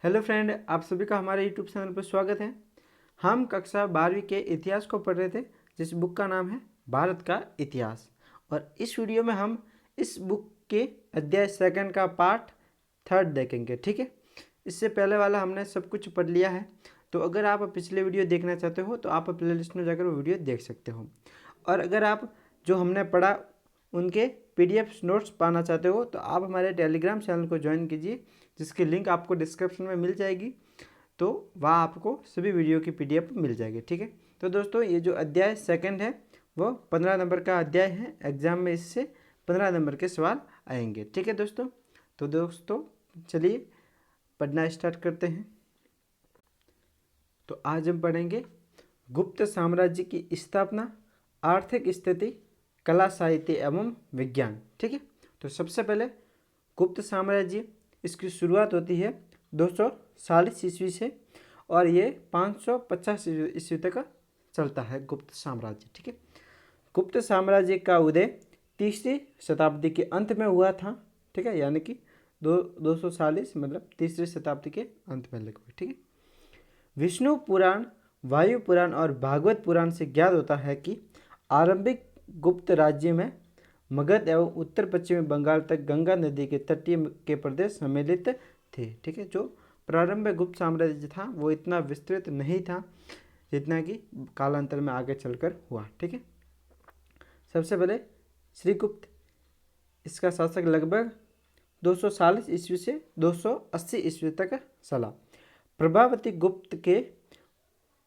Hello friend, आप सभी का हमारे यूट्यूब चैनल पर स्वागत है। हम कक्षा 12वीं के इतिहास को पढ़ रहे थे, जिस बुक का नाम है भारत का इतिहास। और इस वीडियो में हम इस बुक के अध्याय सेकंड का पार्ट थर्ड देखेंगे। ठीक है, इससे पहले वाला हमने सब कुछ पढ़ लिया है। तो अगर आप पिछले वीडियो देखना चाहते हो तो आप प्ले लिस्ट में जाकर वो वीडियो देख सकते हो। और अगर आप जो हमने पढ़ा उनके PDF नोट्स पाना चाहते हो तो आप हमारे टेलीग्राम चैनल को ज्वाइन कीजिए, जिसकी लिंक आपको डिस्क्रिप्शन में मिल जाएगी। तो वहाँ आपको सभी वीडियो की PDF मिल जाएगी। ठीक है, तो दोस्तों ये जो अध्याय सेकंड है वो 15 नंबर का अध्याय है। एग्जाम में इससे 15 नंबर के सवाल आएंगे। ठीक है दोस्तों, तो दोस्तों चलिए पढ़ना स्टार्ट करते हैं। तो आज हम पढ़ेंगे गुप्त साम्राज्य की स्थापना, आर्थिक स्थिति, कला साहित्य एवं विज्ञान। ठीक है, तो सबसे पहले गुप्त साम्राज्य, इसकी शुरुआत होती है 240 ईस्वी से और ये 550 ईस्वी तक चलता है गुप्त साम्राज्य। ठीक है, गुप्त साम्राज्य का उदय तीसरी शताब्दी के अंत में हुआ था। ठीक है, यानी कि 240 मतलब तीसरी शताब्दी के अंत में लगभग। ठीक है, विष्णु पुराण, वायु पुराण और भागवत पुराण से ज्ञात होता है कि आरंभिक गुप्त राज्य में मगध एवं उत्तर पश्चिमी बंगाल तक गंगा नदी के तटीय के प्रदेश सम्मिलित थे। ठीक है, जो प्रारंभ गुप्त साम्राज्य था वो इतना विस्तृत नहीं था जितना कि कालांतर में आगे चलकर हुआ। ठीक है, सबसे पहले श्रीगुप्त, इसका शासक लगभग 240 ईस्वी से 280 ईस्वी तक चला। प्रभावती गुप्त के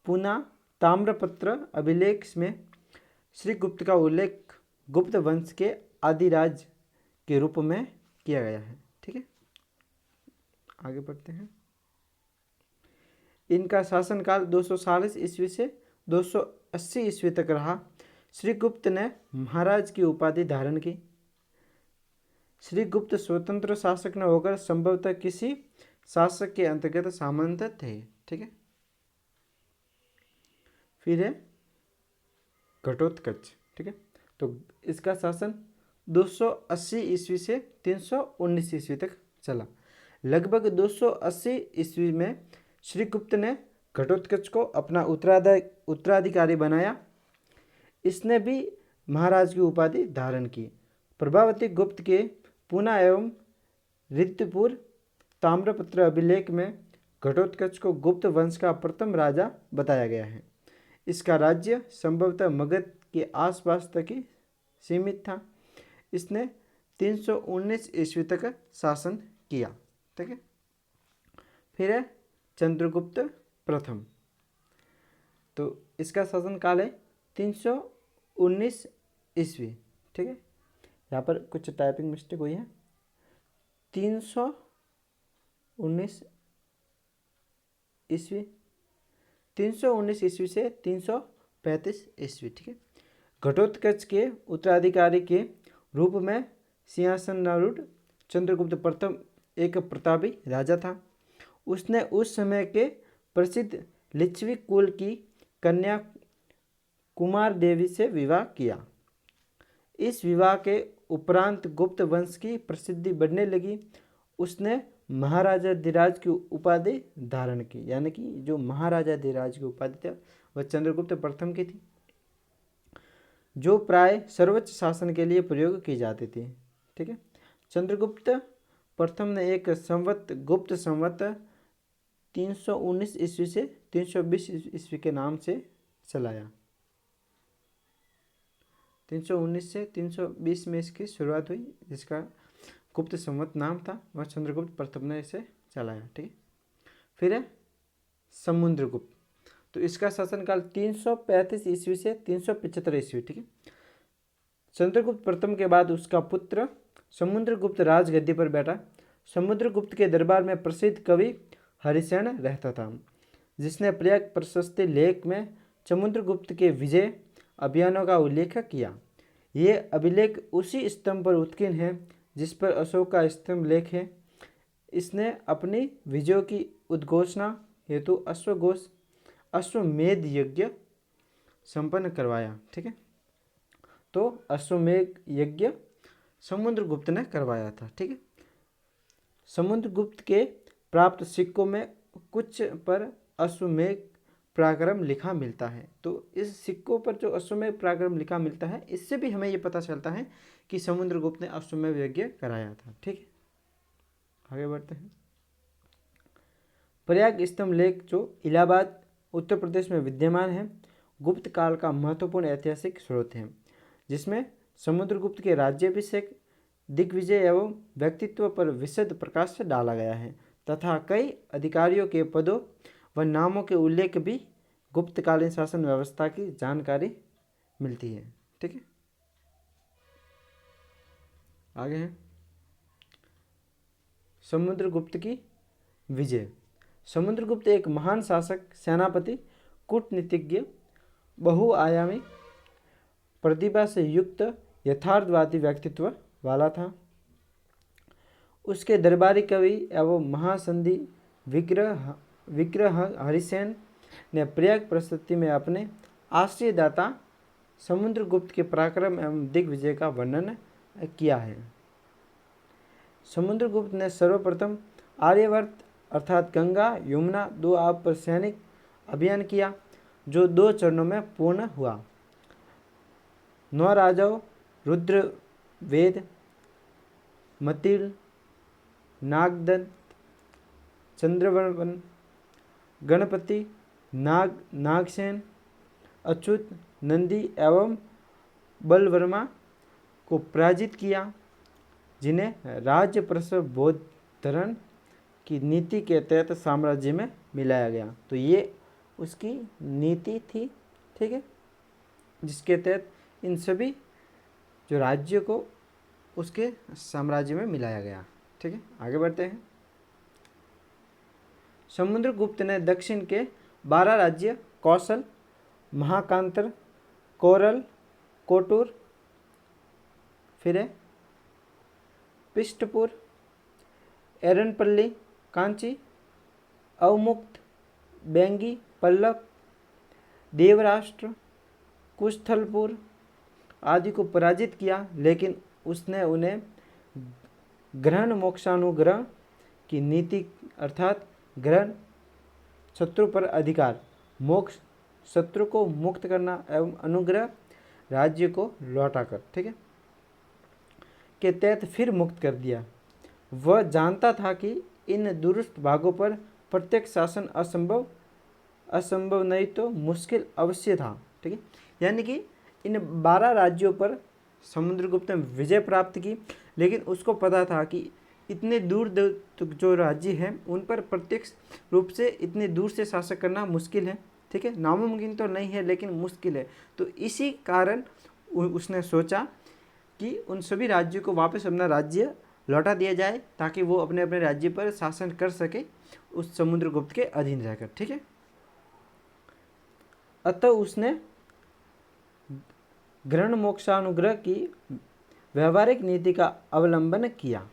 पुना ताम्रपत्र अभिलेख में श्रीगुप्त का उल्लेख गुप्त वंश के आदिराज के रूप में किया गया है। ठीक है, आगे बढ़ते हैं। इनका शासनकाल 240 ईस्वी से 280 ईस्वी तक रहा। श्रीगुप्त ने महाराज की उपाधि धारण की। श्रीगुप्त स्वतंत्र शासक न होकर संभवतः किसी शासक के अंतर्गत सामंत थे। ठीक है, फिर है घटोत्कच। ठीक है, तो इसका शासन 280 ईस्वी से 319 ईस्वी तक चला। लगभग 280 ईस्वी में श्रीगुप्त ने घटोत्कच को अपना उत्तराधिकारी बनाया। इसने भी महाराज की उपाधि धारण की। प्रभावती गुप्त के पूना एवं रिद्धपुर ताम्रपत्र अभिलेख में घटोत्कच को गुप्त वंश का प्रथम राजा बताया गया है। इसका राज्य संभवतः मगध के आसपास तक ही सीमित था। इसने 319 ईस्वी तक शासन किया। ठीक है, फिर है चंद्रगुप्त प्रथम। तो इसका शासनकाल है 319 ईस्वी। ठीक है, यहाँ पर कुछ टाइपिंग मिस्टेक हुई है। 319 ईस्वी, 319 ईस्वी से 335 ईस्वी। ठीक है, घटोत्कच के उत्तराधिकारी के रूप में सिंहासनारूढ़ चंद्रगुप्त प्रथम एक प्रतापी राजा था। उसने उस समय के प्रसिद्ध लिच्छवी कुल की कन्या कुमार देवी से विवाह किया। इस विवाह के उपरांत गुप्त वंश की प्रसिद्धि बढ़ने लगी। उसने महाराजा धीराज की उपाधि धारण की, यानी कि जो महाराजा धीराज की उपाधि थी वह चंद्रगुप्त प्रथम की थी, जो प्राय सर्वोच्च शासन के लिए प्रयोग की जाती थी। ठीक है, चंद्रगुप्त प्रथम ने एक गुप्त संवत 319 ईस्वी से 320 ईस्वी के नाम से चलाया। 319 से 320 में इसकी शुरुआत हुई, जिसका गुप्त संवत नाम था, वह चंद्रगुप्त प्रथम ने इसे चलाया। ठीक है, फिर है समुद्रगुप्त। तो इसका शासनकाल 335 ईस्वी से 375 ईस्वी। ठीक है, चंद्रगुप्त प्रथम के बाद उसका पुत्र समुद्रगुप्त राजगद्दी पर बैठा। समुद्रगुप्त के दरबार में प्रसिद्ध कवि हरिसेन रहता था, जिसने प्रयाग प्रशस्ति लेख में समुद्रगुप्त के विजय अभियानों का उल्लेख किया। ये अभिलेख उसी स्तंभ पर उत्कीर्ण है जिस पर अशोक का स्तंभ लेख है। इसने अपनी विजयों की उद्घोषणा हेतु अश्वमेध यज्ञ संपन्न करवाया। ठीक है, तो अश्वमेध यज्ञ समुद्रगुप्त ने करवाया था। ठीक है, समुद्रगुप्त के प्राप्त सिक्कों में कुछ पर अश्वमेध पराक्रम लिखा मिलता है। तो इस सिक्कों पर जो अश्वमेध पराक्रम लिखा मिलता है, इससे भी हमें ये पता चलता है कि समुद्रगुप्त ने अश्वमेध यज्ञ कराया था। ठीक है, आगे बढ़ते हैं। प्रयाग स्तंभ लेख जो इलाहाबाद उत्तर प्रदेश में विद्यमान है, गुप्त काल का महत्वपूर्ण ऐतिहासिक स्रोत है, जिसमें समुद्रगुप्त के राज्याभिषेक, दिग्विजय एवं व्यक्तित्व पर विशद प्रकाश से डाला गया है तथा कई अधिकारियों के पदों व नामों के उल्लेख भी गुप्तकालीन शासन व्यवस्था की जानकारी मिलती है। ठीक है, आगे है समुद्रगुप्त की विजय। समुद्रगुप्त एक महान शासक, सेनापति, कूटनीतिज्ञ, बहुआयामी प्रतिभा से युक्त यथार्थवादी व्यक्तित्व वाला था। उसके दरबारी कवि एवं महासंधि विग्रह हरिसेन ने प्रयाग प्रस्तुति में अपने आश्रयदाता समुद्रगुप्त के पराक्रम एवं दिग्विजय का वर्णन किया है। समुद्रगुप्त ने सर्वप्रथम आर्यावर्त अर्थात गंगा यमुना दो आब पर सैनिक अभियान किया, जो 2 चरणों में पूर्ण हुआ। 9 राजाओं रुद्रवेद, मतिल, नागदत्त, चंद्रवर्मन, गणपति, नागसेन, अच्युत, नंदी एवं बलवर्मा को पराजित किया, जिन्हें राज्य प्रसवोद्धरण की नीति के तहत साम्राज्य में मिलाया गया। तो ये उसकी नीति थी। ठीक है, जिसके तहत इन सभी जो राज्यों को उसके साम्राज्य में मिलाया गया। ठीक है, आगे बढ़ते हैं। समुद्रगुप्त ने दक्षिण के 12 राज्य कौशल, महाकांतर, कोरल, कोटूर, फिर है पिष्टपुर, एरनपल्ली, कांची, अवमुक्त, बेंगी, पल्लव, देवराष्ट्र, कुशथलपुर आदि को पराजित किया, लेकिन उसने उन्हें ग्रहण मोक्षानुग्रह की नीति अर्थात ग्रहण शत्रु पर अधिकार, मोक्ष शत्रु को मुक्त करना एवं अनुग्रह राज्य को लौटाकर, ठीक है, के तहत फिर मुक्त कर दिया। वह जानता था कि इन दुरुस्त भागों पर प्रत्यक्ष शासन असंभव नहीं तो मुश्किल अवश्य था। ठीक है, यानी कि इन 12 राज्यों पर समुद्रगुप्त ने विजय प्राप्त की, लेकिन उसको पता था कि इतने दूर जो राज्य हैं उन पर प्रत्यक्ष रूप से इतने दूर से शासक करना मुश्किल है। ठीक है, नामुमकिन तो नहीं है लेकिन मुश्किल है। तो इसी कारण उसने सोचा कि उन सभी राज्यों को वापस अपना राज्य लौटा दिया जाए ताकि वो अपने अपने राज्य पर शासन कर सके उस समुद्रगुप्त के अधीन रहकर। ठीक है, अतः उसने ग्रहण मोक्षानुग्रह की व्यवहारिक नीति का अवलंबन किया।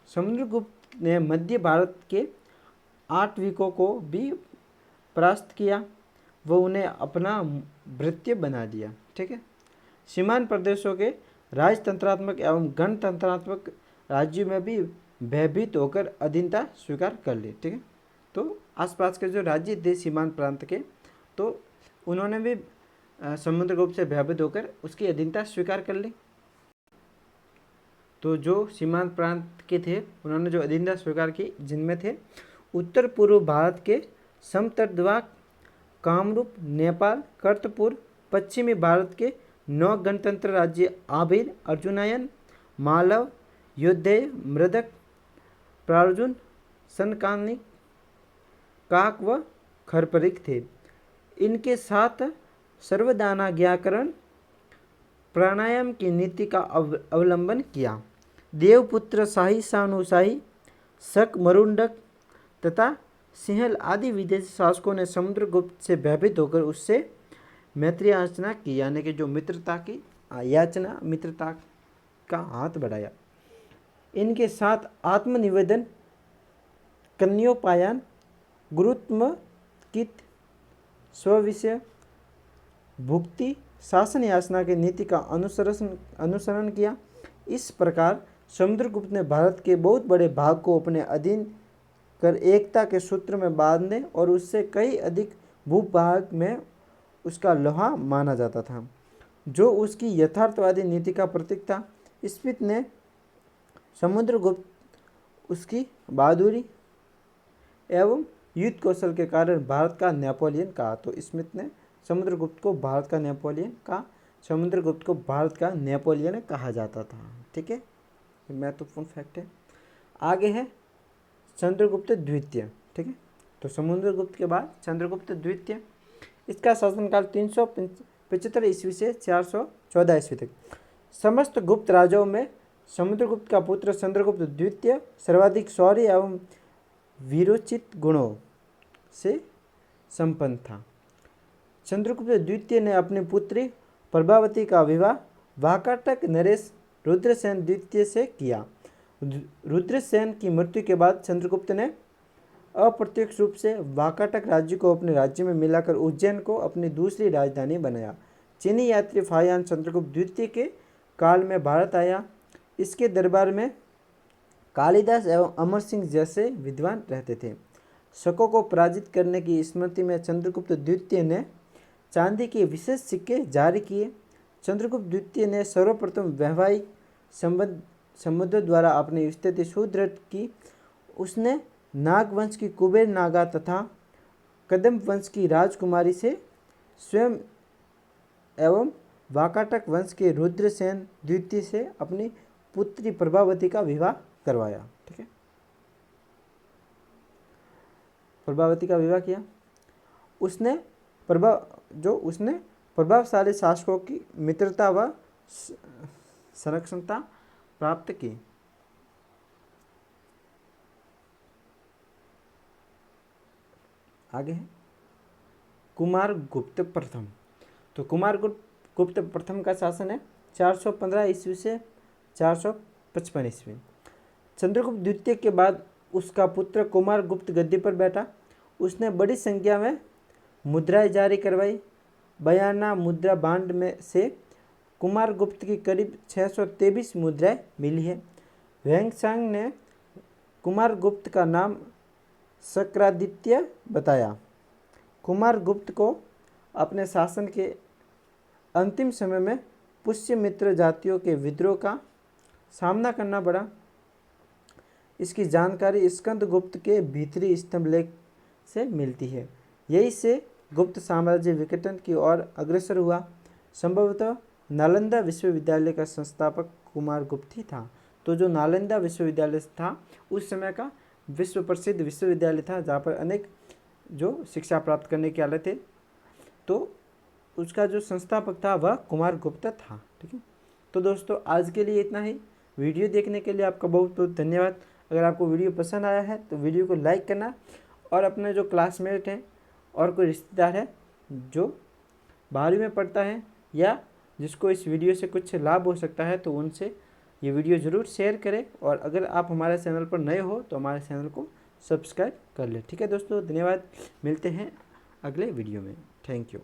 समुद्रगुप्त ने मध्य भारत के 8 द्वीपों को भी परास्त किया, वो उन्हें अपना भृत्य बना दिया। ठीक है, सीमांत प्रदेशों के राजतंत्रात्मक एवं गणतंत्रात्मक राज्यों में भी भयभीत होकर अधीनता स्वीकार कर ली। ठीक है, तो आसपास के जो राज्य थे सीमांत प्रांत के, तो उन्होंने भी समुद्रगुप्त से भयभीत होकर उसकी अधीनता स्वीकार कर ली। तो जो सीमांत प्रांत के थे उन्होंने जो अधीनता स्वीकार की, जिनमें थे उत्तर पूर्व भारत के समतटद्वाक, कामरूप, नेपाल, कर्तपुर, पश्चिमी भारत के 9 गणतंत्र राज्य आबिर, अर्जुनायन, मालव, योद्धेय, मृदक, प्रार्जुन, सनकानिक, काक व खरपरिक थे। इनके साथ सर्वदानाज्ञाकरण प्राणायाम की नीति का अवलंबन किया। देवपुत्र, शाही शानुशाही, शक, मरुंडक तथा सिंहल आदि विदेशी शासकों ने समुद्रगुप्त से भयभीत होकर उससे मैत्री याचना की, यानी कि जो मित्रता की याचना, मित्रता का हाथ बढ़ाया। इनके साथ आत्मनिवेदन, कन्योपायन, गुरुत्मकित, स्वविषय, भुक्ति, शासन याचना की नीति का अनुसरण किया। इस प्रकार समुद्रगुप्त ने भारत के बहुत बड़े भाग को अपने अधीन कर एकता के सूत्र में बांधने और उससे कई अधिक भूभाग में उसका लोहा माना जाता था, जो उसकी यथार्थवादी नीति का प्रतीक था। स्मिथ ने समुद्रगुप्त उसकी बहादुरी एवं युद्ध कौशल के कारण भारत का नेपोलियन कहा। तो स्मिथ ने समुद्रगुप्त को भारत का नेपोलियन कहा, समुद्रगुप्त को भारत का नेपोलियन कहा जाता था। ठीक है, ये महत्वपूर्ण फैक्ट है। आगे है चंद्रगुप्त द्वितीय। ठीक है, तो समुद्रगुप्त के बाद चंद्रगुप्त द्वितीय, इसका शासनकाल 375 ईस्वी से 414 ईस्वी तक। समस्त गुप्त राजाओं में समुद्रगुप्त का पुत्र चंद्रगुप्त द्वितीय सर्वाधिक शौर्य एवं वीरोचित गुणों से संपन्न था। चंद्रगुप्त द्वितीय ने अपनी पुत्री प्रभावती का विवाह वाकाटक नरेश रुद्रसेन द्वितीय से किया। रुद्रसेन की मृत्यु के बाद चंद्रगुप्त ने अप्रत्यक्ष रूप से वाकाटक राज्य को अपने राज्य में मिलाकर उज्जैन को अपनी दूसरी राजधानी बनाया। चीनी यात्री फाहियान चंद्रगुप्त द्वितीय के काल में भारत आया। इसके दरबार में कालिदास एवं अमर सिंह जैसे विद्वान रहते थे। शकों को पराजित करने की स्मृति में चंद्रगुप्त द्वितीय ने चांदी के विशेष सिक्के जारी किए। चंद्रगुप्त द्वितीय ने सर्वप्रथम वैवाहिक संबंधों द्वारा अपनी स्थिति सुदृढ़ की। उसने नागवंश की कुबेर नागा तथा कदम्ब वंश की राजकुमारी से स्वयं एवं वाकाटक वंश के रुद्रसेन द्वितीय से अपनी पुत्री प्रभावती का विवाह करवाया। ठीक है, प्रभावती का विवाह किया। उसने प्रभावशाली शासकों की मित्रता व संरक्षणता प्राप्त की। आगे है कुमारगुप्त प्रथम। तो कुमारगुप्त प्रथम का शासन है 415 ईस्वी से 455 ईस्वी। चंद्रगुप्त द्वितीय के बाद उसका पुत्र कुमारगुप्त गद्दी पर बैठा। उसने बड़ी संख्या में मुद्राएं जारी करवाई। बयाना मुद्रा बांड में से कुमारगुप्त की करीब 623 मुद्राएं मिली है। वेंगसांग ने कुमारगुप्त का नाम शक्रादित्य बताया। कुमारगुप्त को अपने शासन के अंतिम समय में पुष्यमित्र जातियों के विद्रोह का सामना करना पड़ा। इसकी जानकारी स्कंदगुप्त के भीतरी स्तंभ लेख से मिलती है। यही से गुप्त साम्राज्य विघटन की ओर अग्रसर हुआ। संभवतः नालंदा विश्वविद्यालय का संस्थापक कुमारगुप्त ही था। तो जो नालंदा विश्वविद्यालय था उस समय का विश्व प्रसिद्ध विश्वविद्यालय था, जहाँ पर अनेक जो शिक्षा प्राप्त करने के आए थे, तो उसका जो संस्थापक था वह कुमारगुप्त था। ठीक है, तो दोस्तों आज के लिए इतना ही। वीडियो देखने के लिए आपका बहुत बहुत धन्यवाद। अगर आपको वीडियो पसंद आया है तो वीडियो को लाइक करना, और अपने जो क्लासमेट हैं और कोई रिश्तेदार है जो 12वीं में पढ़ता है या जिसको इस वीडियो से कुछ लाभ हो सकता है, तो उनसे ये वीडियो ज़रूर शेयर करें। और अगर आप हमारे चैनल पर नए हो तो हमारे चैनल को सब्सक्राइब कर लें। ठीक है दोस्तों, धन्यवाद। मिलते हैं अगले वीडियो में। Thank you.